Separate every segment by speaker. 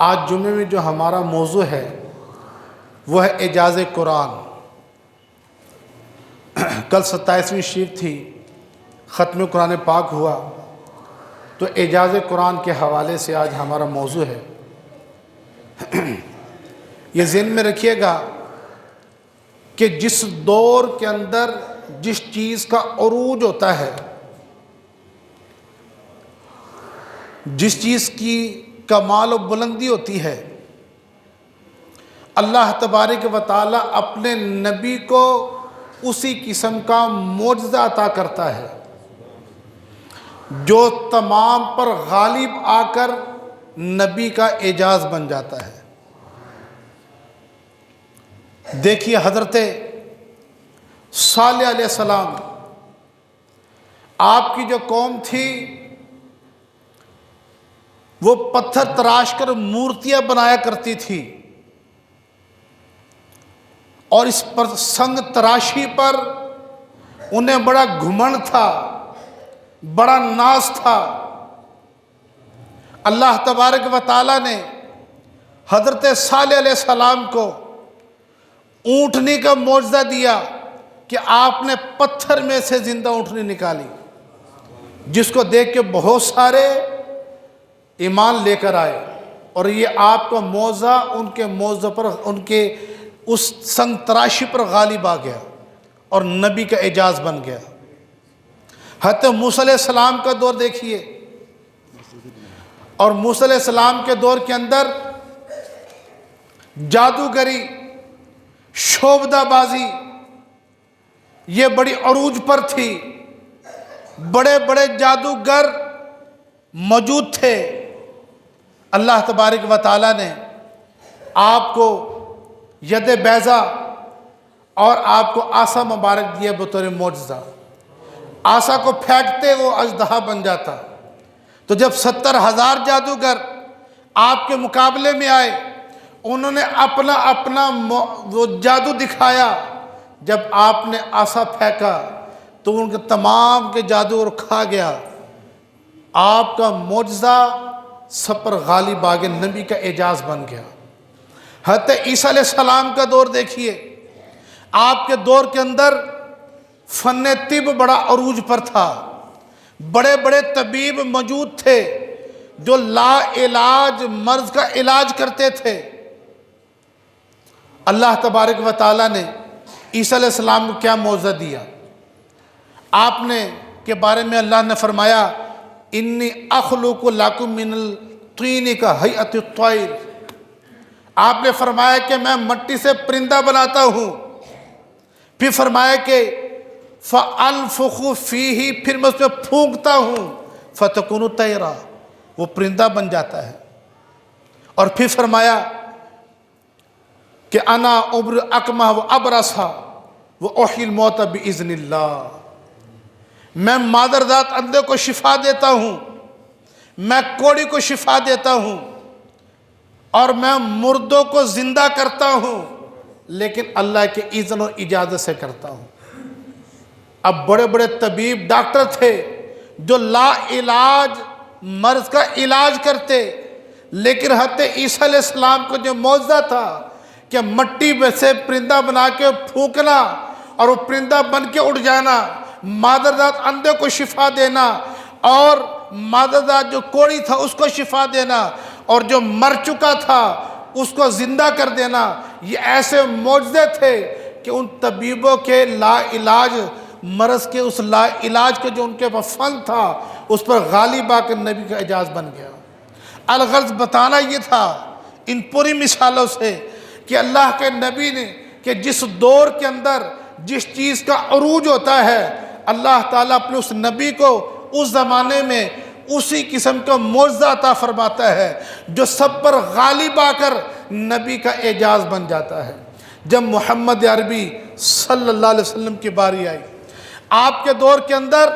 Speaker 1: آج جمعے میں جو ہمارا موضوع ہے وہ ہے اعجاز قرآن۔ کل 27ویں شریف تھی، ختم قرآن پاک ہوا، تو اعجاز قرآن کے حوالے سے آج ہمارا موضوع ہے۔ یہ ذہن میں رکھیے گا کہ جس دور کے اندر جس چیز کا عروج ہوتا ہے، جس چیز کی کمال و بلندی ہوتی ہے، اللہ تبارک و تعالی اپنے نبی کو اسی قسم کا معجزہ عطا کرتا ہے جو تمام پر غالب آ کر نبی کا اعجاز بن جاتا ہے۔ دیکھیے حضرت صالح علیہ السلام، آپ کی جو قوم تھی وہ پتھر تراش کر مورتیاں بنایا کرتی تھی، اور اس پر سنگ تراشی پر انہیں بڑا گھمنڈ تھا، بڑا ناز تھا۔ اللہ تبارک و تعالیٰ نے حضرت صالح علیہ السلام کو اونٹنی کا معجزہ دیا کہ آپ نے پتھر میں سے زندہ اونٹنی نکالی، جس کو دیکھ کے بہت سارے ایمان لے کر آئے، اور یہ آپ کا معجزہ ان کے معجزے پر، ان کے اس سنگ تراشی پر غالب آ گیا اور نبی کا اعجاز بن گیا۔ حضرت موسیٰ علیہ السلام کا دور دیکھیے، اور موسیٰ علیہ السلام کے دور کے اندر جادوگری، شعبدہ بازی یہ بڑی عروج پر تھی۔ بڑے بڑے جادوگر موجود تھے۔ اللہ تبارک و تعالیٰ نے آپ کو ید بیضا اور آپ کو عصا مبارک دیا بطور معجزہ۔ عصا کو پھینکتے وہ اژدہا بن جاتا۔ تو جب 70,000 جادوگر آپ کے مقابلے میں آئے، انہوں نے اپنا وہ جادو دکھایا۔ جب آپ نے عصا پھینکا تو ان کے تمام کے جادو کھا گیا۔ آپ کا معجزہ سب پر غالب آ گیا، نبی کا اعجاز بن گیا۔ حضرت عیسیٰ علیہ السلام کا دور دیکھیے، آپ کے دور کے اندر فن طب بڑا عروج پر تھا۔ بڑے بڑے طبیب موجود تھے جو لا علاج مرض کا علاج کرتے تھے۔ اللہ تبارک و تعالیٰ نے عیسیٰ علیہ السلام کو کیا معجزہ دیا؟ آپ نے کے بارے میں اللہ نے فرمایا، انی اخلق لکم من الطین کہیئۃ الطیر۔ آپ نے فرمایا کہ میں مٹی سے پرندہ بناتا ہوں، پھر فرمایا کہ فَأَنفُخُ فِيهِ، پھر میں اس میں پھونکتا ہوں، فَتَكُونُ طَيْرًا، وہ پرندہ بن جاتا ہے۔ اور پھر فرمایا کہ انا ابر اکمہ و ابرصا و احیی الموتى باذن اللہ، میں مادرزاد اندھے کو شفا دیتا ہوں، میں کوڑی کو شفا دیتا ہوں، اور میں مردوں کو زندہ کرتا ہوں، لیکن اللہ کے اذن اور اجازت سے کرتا ہوں۔ اب بڑے بڑے طبیب ڈاکٹر تھے جو لا علاج مرض کا علاج کرتے، لیکن حضرت عیسیٰ علیہ السلام کو جو معجزہ تھا کہ مٹی میں سے پرندہ بنا کے پھونکنا اور وہ پرندہ بن کے اڑ جانا، مادرزاد اندھے کو شفا دینا، اور مادرزاد جو کوڑی تھا اس کو شفا دینا، اور جو مر چکا تھا اس کو زندہ کر دینا، یہ ایسے معجزے تھے کہ ان طبیبوں کے لا علاج مرض کے اس لا علاج کے جو ان کے پاس فن تھا اس پر غالب آ کر نبی کا اعجاز بن گیا۔ الغرض بتانا یہ تھا ان پوری مثالوں سے کہ اللہ کے نبی نے کہ جس دور کے اندر جس چیز کا عروج ہوتا ہے، اللہ تعالیٰ اپنے اس نبی کو اس زمانے میں اسی قسم کا معجزہ عطا فرماتا ہے جو سب پر غالب آ کر نبی کا اعجاز بن جاتا ہے۔ جب محمد عربی صلی اللہ علیہ وسلم کی باری آئی، آپ کے دور کے اندر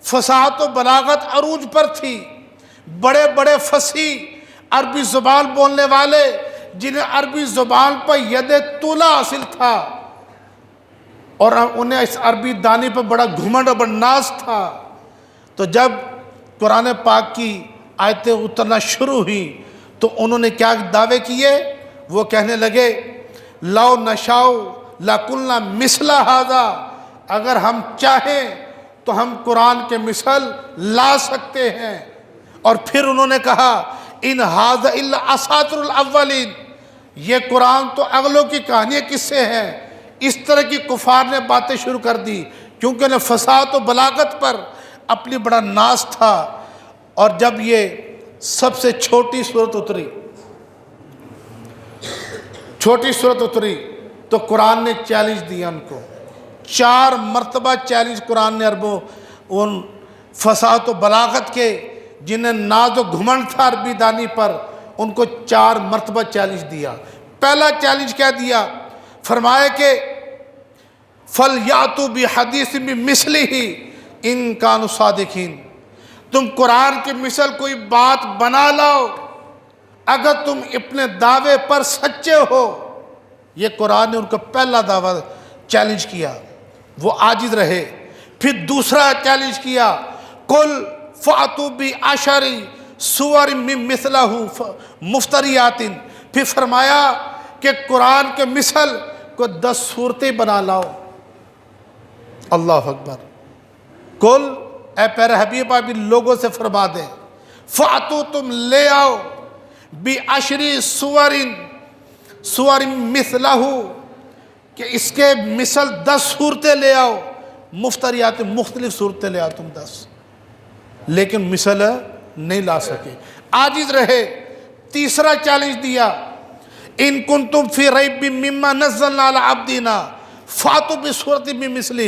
Speaker 1: فصاحت و بلاغت عروج پر تھی۔ بڑے بڑے فصیح عربی زبان بولنے والے جنہیں عربی زبان پر ید طولہ حاصل تھا، اور انہیں اس عربی دانی پر بڑا گھمنڈ اور ناز تھا، تو جب قرآن پاک کی آیتیں اترنا شروع ہوئی تو انہوں نے کیا دعوے کیے؟ وہ کہنے لگے لو نشاؤ لقلنا مثل ھذا، اگر ہم چاہیں تو ہم قرآن کے مثل لا سکتے ہیں۔ اور پھر انہوں نے کہا ان ھذا الا اساطیر الاولین، یہ قرآن تو اگلوں کی کہانیاں قصے ہیں۔ اس طرح کی کفار نے باتیں شروع کر دی، کیونکہ انہیں فصاحت و بلاغت پر اپنی بڑا ناز تھا۔ اور جب یہ سب سے چھوٹی صورت اتری تو قرآن نے چیلنج دیا ان کو، 4 مرتبہ چیلنج قرآن نے عربوں ان فصاحت و بلاغت کے جنہیں ناز و گھمنڈ تھا عربی دانی پر، ان کو 4 مرتبہ چیلنج دیا۔ پہلا چیلنج کیا دیا؟ فرمایا کہ فَلْيَأْتُوا بِحَدِيثٍ بِمِثْلِهِ إِن كَانُوا صَادِقِينَ، تم قرآن کی مثل کوئی بات بنا لاؤ اگر تم اپنے دعوے پر سچے ہو۔ یہ قرآن نے ان کا پہلا دعویٰ چیلنج کیا، وہ عاجز رہے۔ پھر دوسرا چیلنج کیا قُلْ فَأْتُوا بِعَشَرِ سُوَرٍ مِّن مِّثْلِهِ مُفْتَرِيَاتٍ، پھر فرمایا کہ قرآن کے مثل کو 10 صورتیں بنا لاؤ۔ اللہ اکبر۔ قُلْ، اے پیارے حبیب آپ ان لوگوں سے فرما دیں، فَأْتُوا، تم لے آؤ، بِعَشْرِ سُوَرٍ مِّثْلَهُ، کہ اس کے مثل 10 صورتیں لے آؤ، مفتریات، مختلف صورتیں لے آؤ تم 10، لیکن مثل نہیں لا سکے، عاجز رہے۔ تیسرا چیلنج دیا ان کنتم فی ریب مما نزلنا علی عبدنا فاتوا بسورۃ من مثلہ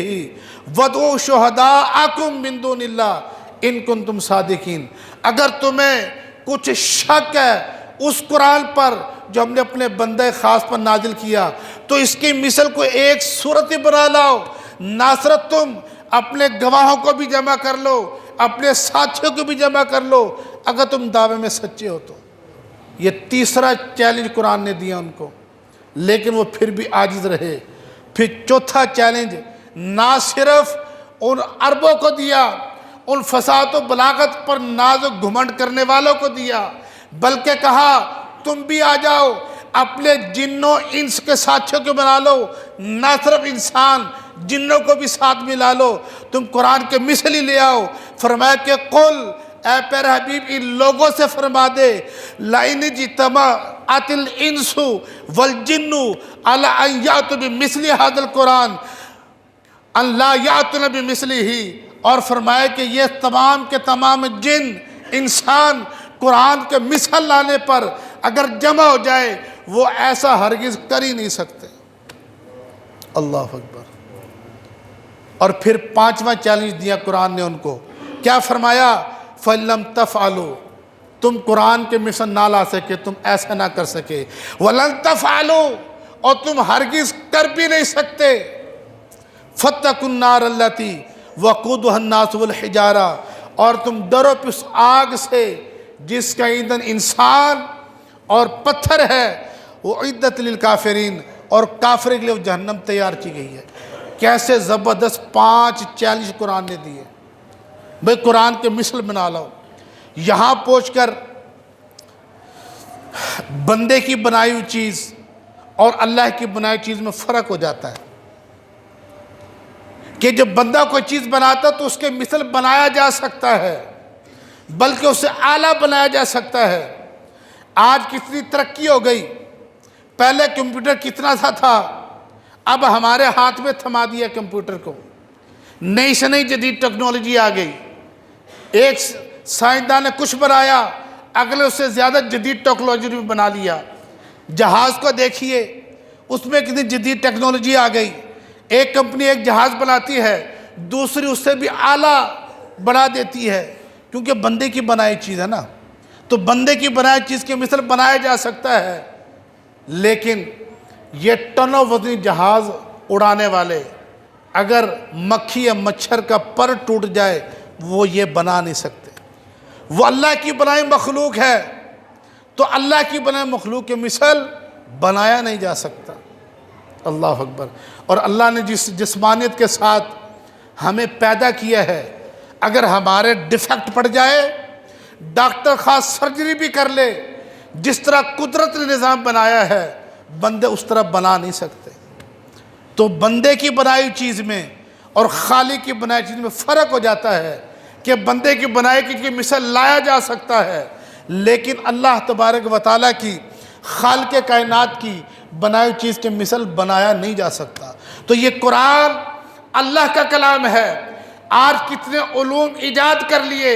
Speaker 1: وادعوا شہداءکم من دون اللہ ان کنتم صادقین، اگر تمہیں کچھ شک ہے اس قرآن پر جو ہم نے اپنے بندہ خاص پر نازل کیا تو اس کی مثل کو ایک صورت بنا لاؤ، نہ صرف تم اپنے گواہوں کو بھی جمع کر لو، اپنے ساتھیوں کو بھی جمع کر لو، اگر تم دعوے میں سچے ہو تو۔ یہ تیسرا چیلنج قرآن نے دیا ان کو، لیکن وہ پھر بھی عاجز رہے۔ پھر چوتھا چیلنج نہ صرف ان عربوں کو دیا، ان فصاحت و بلاغت پر ناز و گھمنڈ کرنے والوں کو دیا، بلکہ کہا تم بھی آ جاؤ، اپنے جنوں انس کے ساتھیوں کو بنا لو، نہ صرف انسان جنوں کو بھی ساتھ ملا لو، تم قرآن کے مثل ہی لے آؤ۔ فرمایا کہ قل، اے پیارے حبیب ان لوگوں سے فرما دے لَإِنِ اجْتَمَعَتِ الْإِنسُ وَالْجِنُّ عَلَىٰ أَن يَأْتُوا بِمِثْلِ هَذَا الْقُرْآنِ أَن لَا يَأْتُونَ بِمِثْلِهِ، اور فرمایا کہ یہ تمام کے تمام جن انسان قرآن کے مثل لانے پر اگر جمع ہو جائے وہ ایسا ہرگز کر ہی نہیں سکتے۔ اللہ اکبر۔ اور پھر پانچواں چیلنج دیا قرآن نے ان کو، کیا فرمایا؟ فَلَمْ تَفْعَلُوا، تم قرآن کے مثل نہ لا سکے، تم ایسا نہ کر سکے، وَلَن تَفْعَلُوا، اور تم ہرگز کر بھی نہیں سکتے، فَاتَّقُوا النَّارَ الَّتِي وَقُودُهَا النَّاسُ وَالْحِجَارَةُ، اور تم ڈرو اس آگ سے جس کا ایندھن انسان اور پتھر ہے، وَأُعِدَّتْ لِلْكَافِرِينَ، اور کافر کے لیے وہ جہنم تیار کی گئی ہے۔ کیسے زبردست 5 چیلنج قرآن نے دیے، بھئی قرآن کے مثل بنا لاؤ۔ یہاں پہنچ کر بندے کی بنائی ہوئی چیز اور اللہ کی بنائی چیز میں فرق ہو جاتا ہے کہ جب بندہ کوئی چیز بناتا ہے تو اس کے مثل بنایا جا سکتا ہے، بلکہ اسے اعلیٰ بنایا جا سکتا ہے۔ آج کتنی ترقی ہو گئی، پہلے کمپیوٹر کتنا سا تھا، اب ہمارے ہاتھ میں تھما دیا کمپیوٹر کو، نئی سے نئی جدید ٹیکنالوجی آ گئی۔ ایک سائنسدان نے کچھ بنایا، اگلے اس سے زیادہ جدید ٹیکنالوجی بھی بنا لیا۔ جہاز کو دیکھیے، اس میں کتنی جدید ٹیکنالوجی آ گئی۔ ایک کمپنی ایک جہاز بناتی ہے، دوسری اس سے بھی اعلیٰ بنا دیتی ہے، کیونکہ بندے کی بنائی چیز ہے نا، تو بندے کی بنائی چیز کی مثل بنایا جا سکتا ہے، لیکن یہ ٹنوں وزنی جہاز اڑانے والے اگر مکھی یا مچھر کا پر ٹوٹ جائے وہ یہ بنا نہیں سکتے۔ وہ اللہ کی بنائی مخلوق ہے تو اللہ کی بنائی مخلوق کے مثل بنایا نہیں جا سکتا۔ اللہ اکبر۔ اور اللہ نے جس جسمانیت کے ساتھ ہمیں پیدا کیا ہے، اگر ہمارے ڈیفیکٹ پڑ جائے، ڈاکٹر خاص سرجری بھی کر لے، جس طرح قدرت نے نظام بنایا ہے بندے اس طرح بنا نہیں سکتے. تو بندے کی بنائی چیز میں اور خالق کی بنائی چیز میں فرق ہو جاتا ہے کہ بندے کی بنائی کی مثال لایا جا سکتا ہے لیکن اللہ تبارک و تعالیٰ کی خالق کائنات کی بنائی چیز کی مثال بنایا نہیں جا سکتا. تو یہ قرآن اللہ کا کلام ہے. آج کتنے علوم ایجاد کر لیے,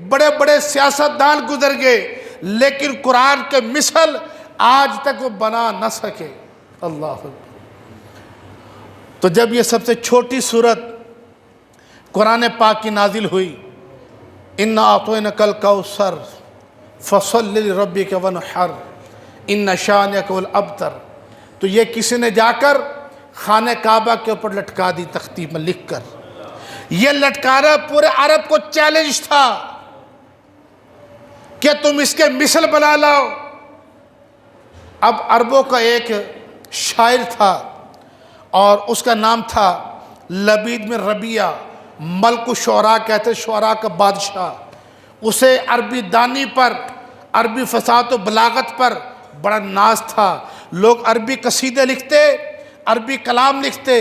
Speaker 1: بڑے بڑے سیاستدان گزر گئے, لیکن قرآن کے مثل آج تک وہ بنا نہ سکے. اللہ اکبر. تو جب یہ سب سے چھوٹی سورت قرآن پاک کی نازل ہوئی, اِنَّا أَعْطَيْنَاكَ الْكَوْثَرَ فَصَلِّ لِرَبِّكَ وَانْحَرْ إِنَّ شَانِئَكَ هُوَ الْأَبْتَرُ, تو یہ کسی نے جا کر خانہ کعبہ کے اوپر لٹکا دی تختی میں لکھ کر. یہ لٹکانا پورے عرب کو چیلنج تھا کہ تم اس کے مثل بنا لاؤ. اب عربوں کا ایک شاعر تھا اور اس کا نام تھا لبید بن ربیعہ, ملک الشعراء کہتے, شعراء کا بادشاہ. اسے عربی دانی پر, عربی فصاحت و بلاغت پر بڑا ناز تھا. لوگ عربی قصیدے لکھتے, عربی کلام لکھتے,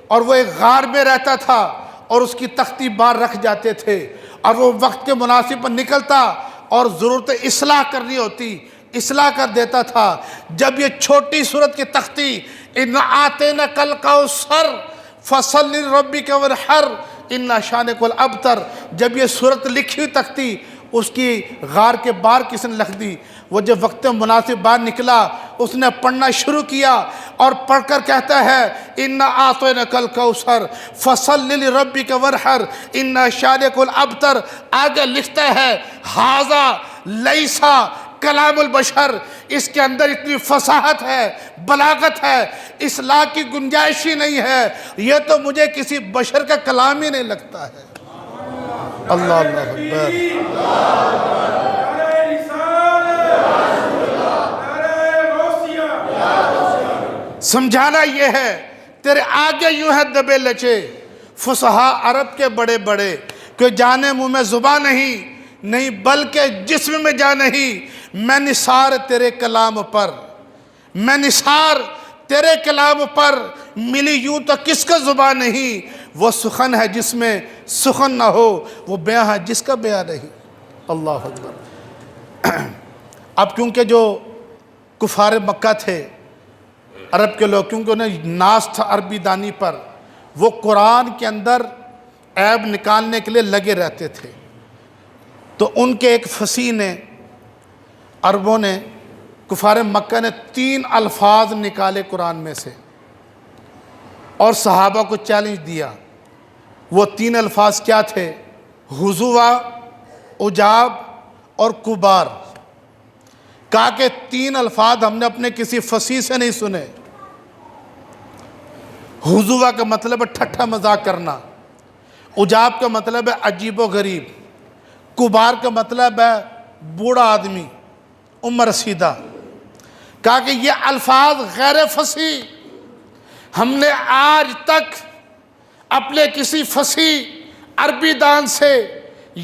Speaker 1: اور وہ ایک غار میں رہتا تھا اور اس کی تختی باہر رکھ جاتے تھے, اور وہ وقت کے مناسب پر نکلتا اور ضرورت اصلاح کرنی ہوتی اصلاح کر دیتا تھا. جب یہ چھوٹی سورت کی تختی اِنَّا أَعْطَيْنَاكَ الْكَوْثَرَ فَصَلِّ لِرَبِّكَ وَانْحَرْ إِنَّ شَانِئَكَ هُوَ الْأَبْتَرُ, جب یہ سورت لکھی ہوئی تختی اس کی غار کے باہر کسی نے لکھ دی, وہ جب وقت مناسب باہر نکلا اس نے پڑھنا شروع کیا اور پڑھ کر کہتا ہے اِنَّا أَعْطَيْنَاكَ الْكَوْثَرَ فَصَلِّ لِرَبِّكَ وَانْحَرْ إِنَّ شَانِئَكَ هُوَ الْأَبْتَرُ. آگے لکھتا ہے ھذا لیس کلام البشر, اس کے اندر اتنی فصاحت ہے, بلاغت ہے, اصلاح کی گنجائش ہی نہیں ہے, یہ تو مجھے کسی بشر کا کلام ہی نہیں لگتا ہے. اللہ اللہ اکبر. سمجھانا یہ ہے تیرے آگے یوں ہے دبے لچے فصحا عرب کے بڑے بڑے, کہ جانے منہ میں زباں نہیں بلکہ جسم میں جا نہیں. میں نثار تیرے کلام پر, میں نثار تیرے کلام پر, ملی یوں تو کس کا زبان نہیں. وہ سخن ہے جس میں سخن نہ ہو, وہ بیاں ہے جس کا بیاں نہیں. اللہ اکبر. اب کیونکہ جو کفار مکہ تھے, عرب کے لوگ, کیونکہ انہیں ناز تھا عربی دانی پر, وہ قرآن کے اندر عیب نکالنے کے لیے لگے رہتے تھے. تو ان کے ایک فصیح نے, عربوں نے, کفار مکہ نے 3 الفاظ نکالے قرآن میں سے اور صحابہ کو چیلنج دیا. وہ 3 الفاظ کیا تھے؟ حضوہ, عجاب اور کبار. کہا کہ 3 الفاظ ہم نے اپنے کسی فصیح سے نہیں سنے. حضوہ کا مطلب ہے ٹھٹھا مذاق کرنا, عجاب کا مطلب ہے عجیب و غریب, کبار کا مطلب ہے بوڑھا آدمی, عمر رسیدہ. کہا کہ یہ الفاظ غیر فصیح ہم نے آج تک اپنے کسی فصیح عربی دان سے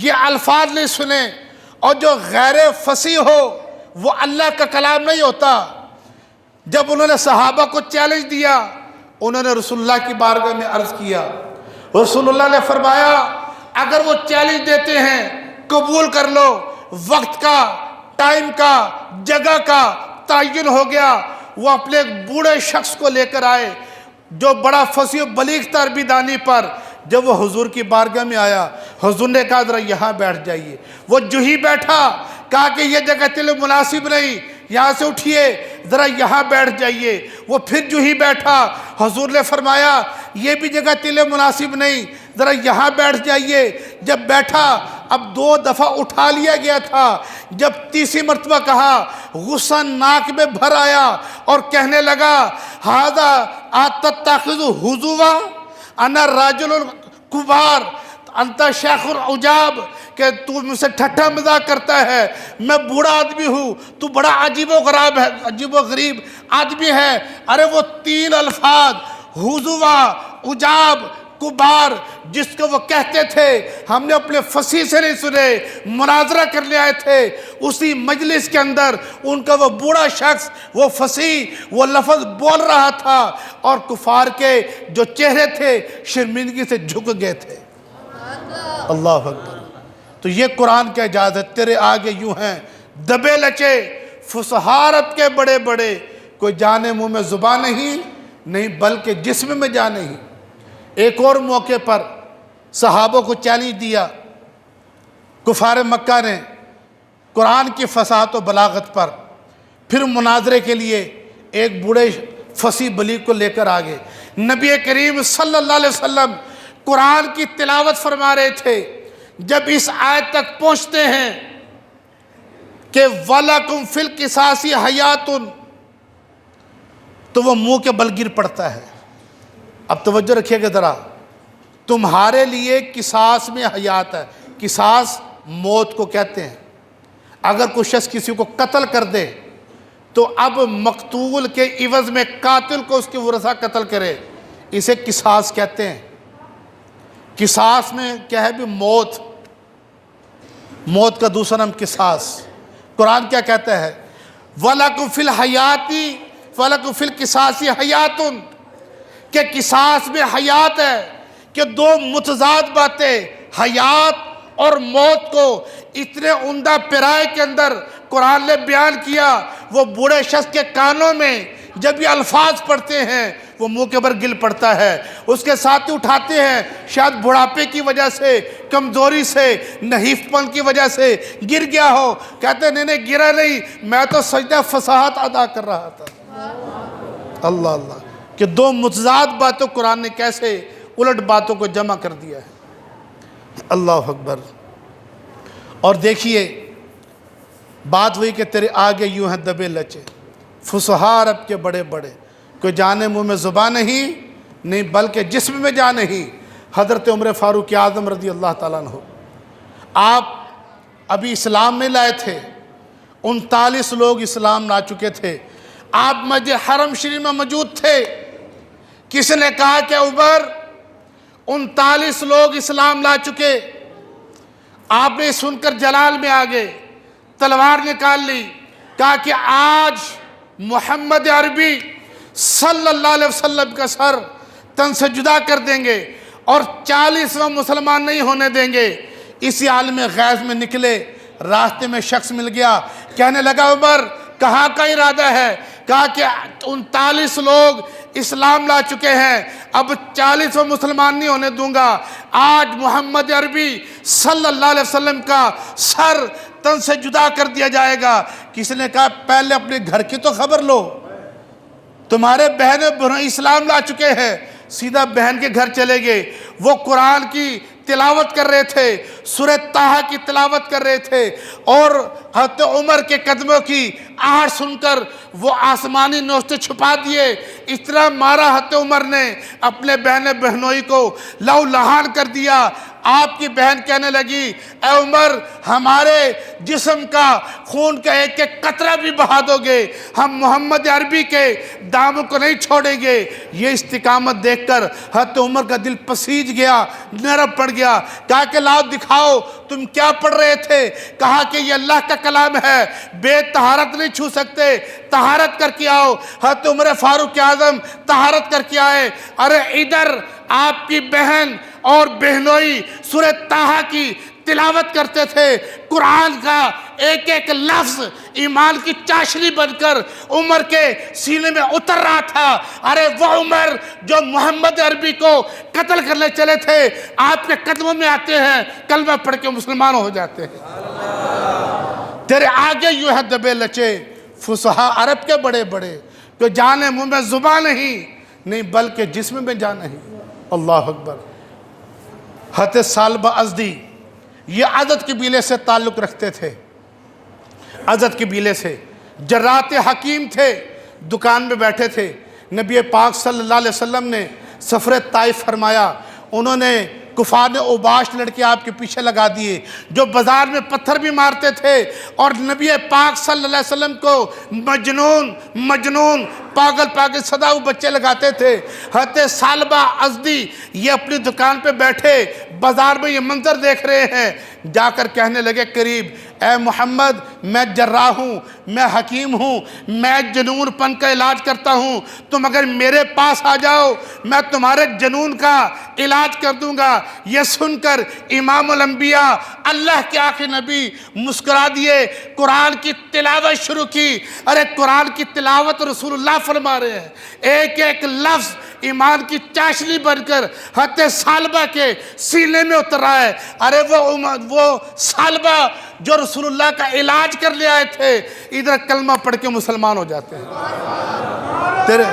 Speaker 1: یہ الفاظ نہیں سنے, اور جو غیر فصیح ہو وہ اللہ کا کلام نہیں ہوتا. جب انہوں نے صحابہ کو چیلنج دیا, انہوں نے رسول اللہ کی بارگاہ میں عرض کیا. رسول اللہ نے فرمایا اگر وہ چیلنج دیتے ہیں قبول کر لو, وقت کا, ٹائم کا, جگہ کا تعین ہو گیا. وہ اپنے ایک بوڑھے شخص کو لے کر آئے جو بڑا فصیح و بلیغ تھا عربی دانی پر. جب وہ حضور کی بارگاہ میں آیا, حضور نے کہا ذرا یہاں بیٹھ جائیے. وہ جو ہی بیٹھا, کہا کہ یہ جگہ تیرے مناسب نہیں, یہاں سے اٹھیے, ذرا یہاں بیٹھ جائیے. وہ پھر جو ہی بیٹھا, حضور نے فرمایا یہ بھی جگہ تیرے مناسب نہیں, ذرا یہاں بیٹھ جائیے. جب بیٹھا, اب 2 دفعہ اٹھا لیا گیا تھا. جب تیسری مرتبہ کہا, غصہ ناک میں بھر آیا اور کہنے لگا ھذا اتتخذ حضوا انا الرجل الکبار انت شیخ العجاب, کہ تو مجھ سے ٹھٹھا مذاق کرتا ہے, میں بوڑھا آدمی ہوں, تو بڑا عجیب و غریب آدمی ہے. ارے وہ 3 الفاظ حضوا, عجاب, کبار جس کو وہ کہتے تھے ہم نے اپنے فصیح سے نہیں سنے، مناظرہ کرنے آئے تھے، اسی مجلس کے اندر ان کا وہ بوڑھا شخص وہ فصیح وہ لفظ بول رہا تھا اور کفار کے جو چہرے تھے شرمندگی سے جھک گئے تھے۔ اللہ اکبر۔ تو یہ قرآن کا اجازت، تیرے آگے یوں ہیں دبے لچے فصحارت کے بڑے بڑے، کوئی جانے منہ میں زبان نہیں بلکہ جسم میں جان نہیں۔ ایک اور موقع پر صحابوں کو چیلنج دیا کفار مکہ نے قرآن کی فصاحت و بلاغت پر، پھر مناظرے کے لیے ایک بوڑھے فصیح بلیغ کو لے کر آگے نبی کریم صلی اللہ علیہ وسلم قرآن کی تلاوت فرما رہے تھے۔ جب اس آیت تک پہنچتے ہیں کہ وَلَكُمْ فِي الْقِصَاصِ حَيَاتٌ، تو وہ منہ کے بل گر پڑتا ہے۔ اب توجہ رکھیے گا ذرا، تمہارے لیے قصاص میں حیات ہے۔ قصاص موت کو کہتے ہیں۔ اگر کوئی شخص کسی کو قتل کر دے تو اب مقتول کے عوض میں قاتل کو اس کے ورثہ قتل کرے، اسے قصاص کہتے ہیں۔ قصاص میں کیا ہے بھی موت کا دوسرا نام قصاص۔ قرآن کیا کہتا ہے؟ وَلَكُمْ فِي الْحَيَاةِ وَلَكُمْ فِي الْقِصَاصِ حَيَاتٌ، کہ قصاص میں حیات ہے، کہ دو متضاد باتیں حیات اور موت کو اتنے عمدہ پیرائے کے اندر قرآن نے بیان کیا۔ وہ بوڑھے شخص کے کانوں میں جب یہ الفاظ پڑھتے ہیں وہ منہ کے بر گل پڑتا ہے، اس کے ساتھ اٹھاتے ہیں، شاید بڑھاپے کی وجہ سے، کمزوری سے، نحیف پن کی وجہ سے گر گیا ہو، کہتے ہیں نہیں گرا نہیں، میں تو سجدہ فصاحت ادا کر رہا تھا۔ اللہ اللہ، کہ دو متضاد باتوں قرآن نے کیسے الٹ باتوں کو جمع کر دیا ہے۔ اللہ اکبر۔ اور دیکھیے بات ہوئی کہ تیرے آگے یوں ہیں دبے لچے فصحاء عرب کے بڑے بڑے، کوئی جانے منہ میں زبان نہیں بلکہ جسم میں جان نہیں۔ حضرت عمر فاروق اعظم رضی اللہ تعالیٰ عنہ، آپ ابھی اسلام نہیں لائے تھے، 39 لوگ اسلام لا چکے تھے، آپ مسجد حرم شریف میں موجود تھے۔ کس نے کہا کہ عمر 39 لوگ اسلام لا چکے؟ آپ نے سن کر جلال میں آگے تلوار نکال لی، کہا کہ آج محمد عربی صلی اللہ علیہ وسلم کا سر تن سے جدا کر دیں گے اور 40واں مسلمان نہیں ہونے دیں گے۔ اسی عالم غیظ میں نکلے، راستے میں شخص مل گیا، کہنے لگا عمر کہاں کا ارادہ ہے؟ کہا کہ 39 لوگ اسلام لا چکے ہیں، اب 40واں مسلمان نہیں ہونے دوں گا۔ آج محمد عربی صلی اللہ علیہ وسلم کا سر تن سے جدا کر دیا جائے گا۔ کسی نے کہا پہلے اپنے گھر کی تو خبر لو، تمہارے بہن اسلام لا چکے ہیں۔ سیدھا بہن کے گھر چلے گئے، وہ قرآن کی تلاوت کر رہے تھے، سورہ طٰہٰ کی تلاوت کر رہے تھے، اور حضرت عمر کے قدموں کی آہٹ سن کر وہ آسمانی نوشتے چھپا دیے۔ اتنا مارا حضرت عمر نے اپنے بہن بہنوئی کو لہو لہان کر دیا۔ آپ کی بہن کہنے لگی اے عمر ہمارے جسم کا خون کا ایک ایک قطرہ بھی بہا دو گے، ہم محمد عربی کے دامن کو نہیں چھوڑیں گے۔ یہ استقامت دیکھ کر حضرت عمر کا دل پسیج گیا، نرم پڑ گیا۔ کہا کہ لاؤ دکھاؤ تم کیا پڑھ رہے تھے؟ کہا کہ یہ اللہ کا کلام ہے، بے طہارت نہیں چھو سکتے، طہارت کر کے آؤ۔ حضرت عمر فاروق اعظم طہارت کر کے آئے۔ ارے ادھر آپ کی بہن اور بہنوئی سورہ طٰہٰ کی تلاوت کرتے تھے، قرآن کا ایک ایک لفظ ایمان کی چاشنی بن کر عمر کے سینے میں اتر رہا تھا۔ ارے وہ عمر جو محمد عربی کو قتل کرنے چلے تھے آپ کے قدموں میں آتے ہیں، کلمہ پڑھ کے مسلمان ہو جاتے ہیں۔ تیرے آگے یوں ہے دبے لچے فصحاء عرب کے بڑے بڑے، جو جانے منہ میں زبان نہیں بلکہ جسم میں جان نہیں۔ اللہ اکبر۔ حضرت ثعلبہ ازدی یہ عدد قبیلے سے تعلق رکھتے تھے، عدد قبیلے سے، جرات حکیم تھے، دکان میں بیٹھے تھے۔ نبی پاک صلی اللہ علیہ وسلم نے سفر طائف فرمایا، انہوں نے کفار نے اوباش لڑکے آپ کے پیچھے لگا دیے جو بازار میں پتھر بھی مارتے تھے، اور نبی پاک صلی اللہ علیہ وسلم کو مجنون پاگل پاگل صدا وہ بچے لگاتے تھے۔ حضرت ثعلبہ ازدی یہ اپنی دکان پہ بیٹھے بازار میں یہ منظر دیکھ رہے ہیں، جا کر کہنے لگے قریب، اے محمد میں جراح ہوں، میں حکیم ہوں، میں جنون پن کا علاج کرتا ہوں، تم اگر میرے پاس آ جاؤ میں تمہارے جنون کا علاج کر دوں گا۔ یہ سن کر امام الانبیاء اللہ کے آخری نبی مسکرا دیے، قرآن کی تلاوت شروع کی۔ ارے قرآن کی تلاوت رسول اللہ فرما رہے ہیں، ایک ایک لفظ ایمان کی چاشنی بن کر حضرت ثعلبہ کے سینے میں اتر رہا ہے۔ ارے وہ ثعلبہ جو رسول اللہ کا علاج کر لے آئے تھے، ادھر کلمہ پڑھ کے مسلمان ہو جاتے ہیں۔ تیرے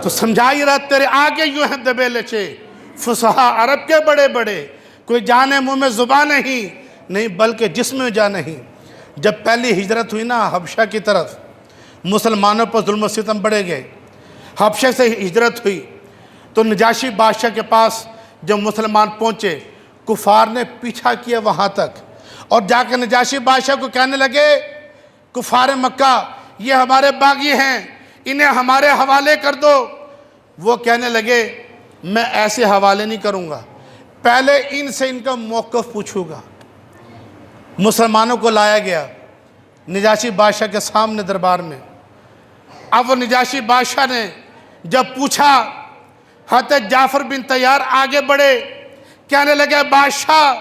Speaker 1: تو سمجھائی رہا، تیرے آگے یوں ہیں دبے لچے فصحا عرب کے بڑے بڑے، کوئی جانے منہ میں زبان نہیں بلکہ جسم میں جان نہیں۔ جب پہلی ہجرت ہوئی نا حبشہ کی طرف، مسلمانوں پر ظلم و ستم بڑھے گئے، حبشہ سے ہجرت ہوئی تو نجاشی بادشاہ کے پاس جب مسلمان پہنچے، کفار نے پیچھا کیا وہاں تک، اور جا کے نجاشی بادشاہ کو کہنے لگے کفار مکہ یہ ہمارے باغی ہیں، انہیں ہمارے حوالے کر دو۔ وہ کہنے لگے میں ایسے حوالے نہیں کروں گا، پہلے ان سے ان کا موقف پوچھوں گا۔ مسلمانوں کو لایا گیا نجاشی بادشاہ کے سامنے دربار میں۔ اب وہ نجاشی بادشاہ نے جب پوچھا، حضرت جعفر بن طیار آگے بڑھے، کہنے لگے بادشاہ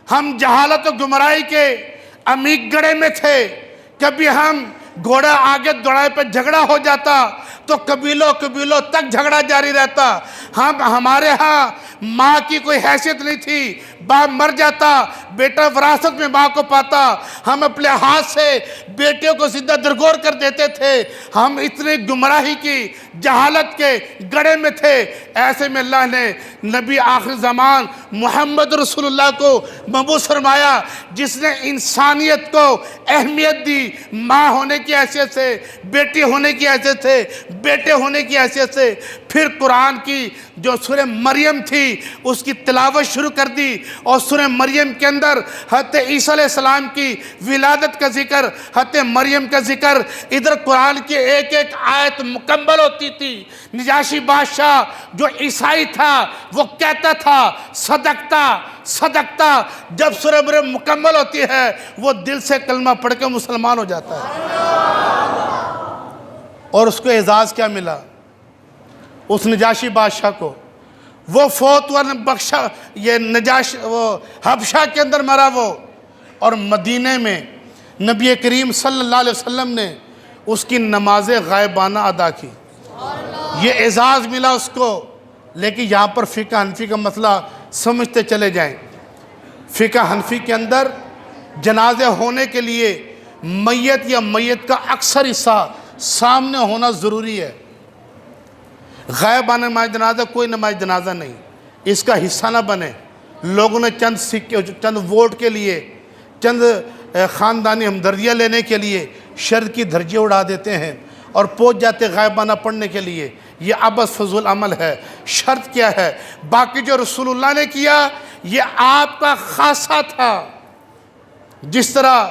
Speaker 1: ہم جہالت و گمراہی کے عمیق گڑھے میں تھے، کبھی ہم گھوڑا آگے دوڑائے پہ جھگڑا ہو جاتا تو قبیلوں تک جھگڑا جاری رہتا، ہمارے ہاں ماں کی کوئی حیثیت نہیں تھی، باپ مر جاتا بیٹا وراثت میں ماں کو پاتا، ہم اپنے ہاتھ سے بیٹیوں کو زندہ درگور کر دیتے تھے، ہم اتنے گمراہی کی جہالت کے گڑھے میں تھے۔ ایسے میں اللہ نے نبی آخر زمان محمد رسول اللہ کو مبعوث فرمایا، جس نے انسانیت کو اہمیت دی، ماں ہونے کی حیثیت سے، بیٹی ہونے کی حیثیت سے، بیٹے ہونے کی حیثیت سے۔ پھر قرآن کی جو سورہ مریم تھی اس کی تلاوت شروع کر دی، اور سورہ مریم کے اندر حضرت عیسیٰ علیہ السلام کی ولادت کا ذکر، حضرت مریم کا ذکر، ادھر قرآن کی ایک ایک آیت مکمل ہوتی تھی۔ نجاشی بادشاہ جو عیسائی تھا وہ کہتا تھا صدقتا، جب سورہ مریم مکمل ہوتی ہے وہ دل سے کلمہ پڑھ کے مسلمان ہو جاتا ہے۔ اور اس کو اعزاز کیا ملا اس نجاشی بادشاہ کو؟ وہ فوت ہوا بخشا، وہ حبشہ کے اندر مرا وہ، اور مدینے میں نبی کریم صلی اللہ علیہ وسلم نے اس کی نماز غائبانہ ادا کی، یہ اعزاز ملا اس کو۔ لیکن یہاں پر فقہ حنفی کا مسئلہ سمجھتے چلے جائیں۔ فقہ حنفی کے اندر جنازے ہونے کے لیے میت یا میت کا اکثر حصہ سامنے ہونا ضروری ہے۔ غائبانہ نماز جنازہ کوئی نماز جنازہ نہیں، اس کا حصہ نہ بنے۔ لوگوں نے چند ووٹ کے لیے، چند خاندانی ہمدردیاں لینے کے لیے شرط کی دھجیاں اڑا دیتے ہیں اور پہنچ جاتے غائبانہ پڑھنے کے لیے، یہ عبث فضول عمل ہے۔ شرط کیا ہے؟ باقی جو رسول اللہ نے کیا یہ آپ کا خاصہ تھا، جس طرح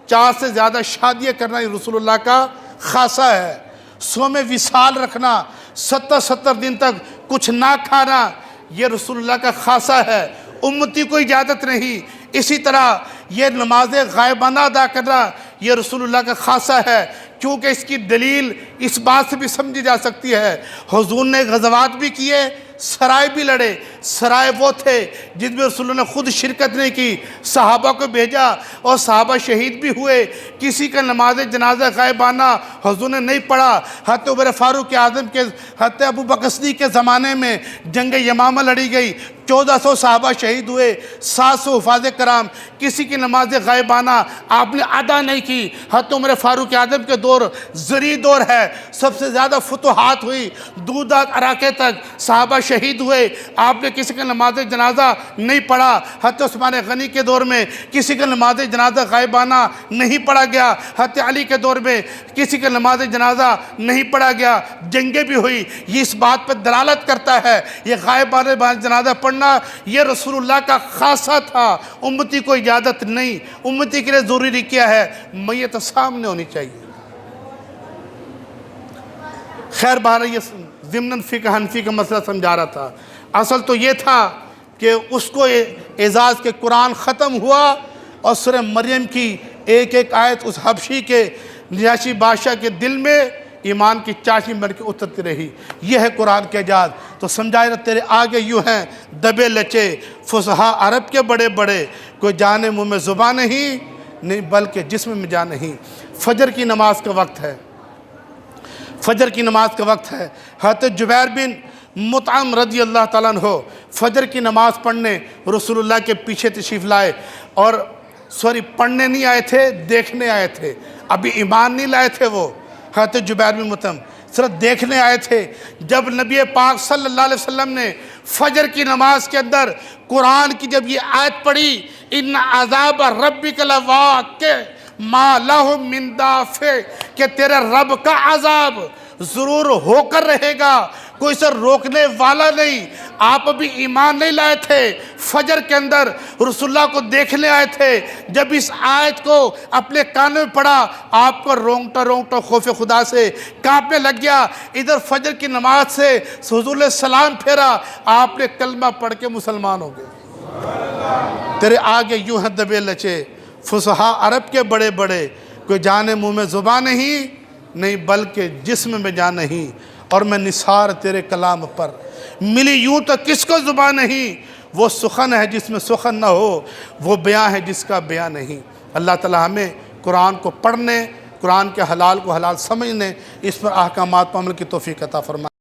Speaker 1: 4 سے زیادہ شادیاں کرنا یہ رسول اللہ کا خاصہ ہے، صوم وصال رکھنا، 70 دن تک کچھ نہ کھانا، یہ رسول اللہ کا خاصہ ہے، امتی کو اجازت نہیں۔ اسی طرح یہ نماز غائبانہ ادا کرنا یہ رسول اللہ کا خاصہ ہے، کیونکہ اس کی دلیل اس بات سے بھی سمجھی جا سکتی ہے، حضور نے غزوات بھی کیے، سرائے بھی لڑے۔ سرائے وہ تھے جن میں رسول اللہ نے خود شرکت نہیں کی، صحابہ کو بھیجا اور صحابہ شہید بھی ہوئے۔ کسی کا نماز جنازہ غائبانہ حضور نے نہیں پڑھا۔ حضرت عمر فاروق اعظم کے، حضرت ابو بکر صدیق کے زمانے میں جنگ یمامہ لڑی گئی، 1400 صحابہ شہید ہوئے، 700 حفاظ کرام، کسی کی نماز غائبانہ آپ نے ادا نہیں کی۔ حضرت عمر فاروق اعظم کے دور زرعی دور ہے، سب سے زیادہ فتوحات ہوئی، دور دراز علاقے تک صحابہ شہید ہوئے، آپ نے کسی کا نماز جنازہ نہیں پڑھا۔ حضرت عثمان غنی کے دور میں کسی کا نماز جنازہ غائبانہ نہیں پڑھا گیا۔ حضرت علی کے دور میں کسی کا نماز جنازہ نہیں پڑھا گیا۔ جنگیں بھی ہوئی، یہ اس بات پر دلالت کرتا ہے یہ غائبانہ جنازہ پڑھنا یہ رسول اللہ کا خاصہ تھا، امتی کو اجازت نہیں۔ امتی کے لیے ضروری کیا ہے؟ میت سامنے ہونی چاہیے۔ خیر بہرحال یہ ضمن فقہ حنفی کا مسئلہ سمجھا رہا تھا۔ اصل تو یہ تھا کہ اس کو اعزاز کے قرآن ختم ہوا اور سورہ مریم کی ایک ایک آیت اس حبشی کے نجاشی بادشاہ کے دل میں ایمان کی چاشنی بن کے اترتی رہی۔ یہ ہے قرآن کے اعجاز۔ تو سمجھائے رہا تیرے آگے یوں ہیں دبے لچے فصحا عرب کے بڑے بڑے، کوئی جانے منہ میں زبان نہیں بلکہ جسم میں جان نہیں۔ فجر کی نماز کا وقت ہے، فجر کی نماز کا وقت ہے۔ حضرت جبیر بن مطعم رضی اللہ تعالیٰ عنہ فجر کی نماز پڑھنے رسول اللہ کے پیچھے تشریف لائے، اور پڑھنے نہیں آئے تھے، دیکھنے آئے تھے، ابھی ایمان نہیں لائے تھے وہ۔ حضرت جبیر بن مطعم صرف دیکھنے آئے تھے۔ جب نبی پاک صلی اللہ علیہ وسلم نے فجر کی نماز کے اندر قرآن کی جب یہ آیت پڑھی، ان عذاب ربک لواقع ما لہ من دافع، کہ تیرے رب کا عذاب ضرور ہو کر رہے گا، کوئی اسے روکنے والا نہیں۔ آپ ابھی ایمان نہیں لائے تھے، فجر کے اندر رسول اللہ کو دیکھنے آئے تھے۔ جب اس آیت کو اپنے کانوں میں پڑھا، آپ کو رونگٹا خوف خدا سے کانپنے لگ گیا۔ ادھر فجر کی نماز سے حضور نے سلام پھیرا، آپ نے کلمہ پڑھ کے مسلمان ہو گئے۔ تیرے آگے یوں ہیں دبے لچے فصحا عرب کے بڑے بڑے، کوئی جانے منہ میں زبان نہیں بلکہ جسم میں جان نہیں۔ اور میں نثار تیرے کلام پر ملی یوں تو کس کو زبان نہیں، وہ سخن ہے جس میں سخن نہ ہو، وہ بیان ہے جس کا بیان نہیں۔ اللہ تعالی ہمیں قرآن کو پڑھنے، قرآن کے حلال کو حلال سمجھنے، اس پر احکامات پر عمل کی توفیق عطا فرمائے۔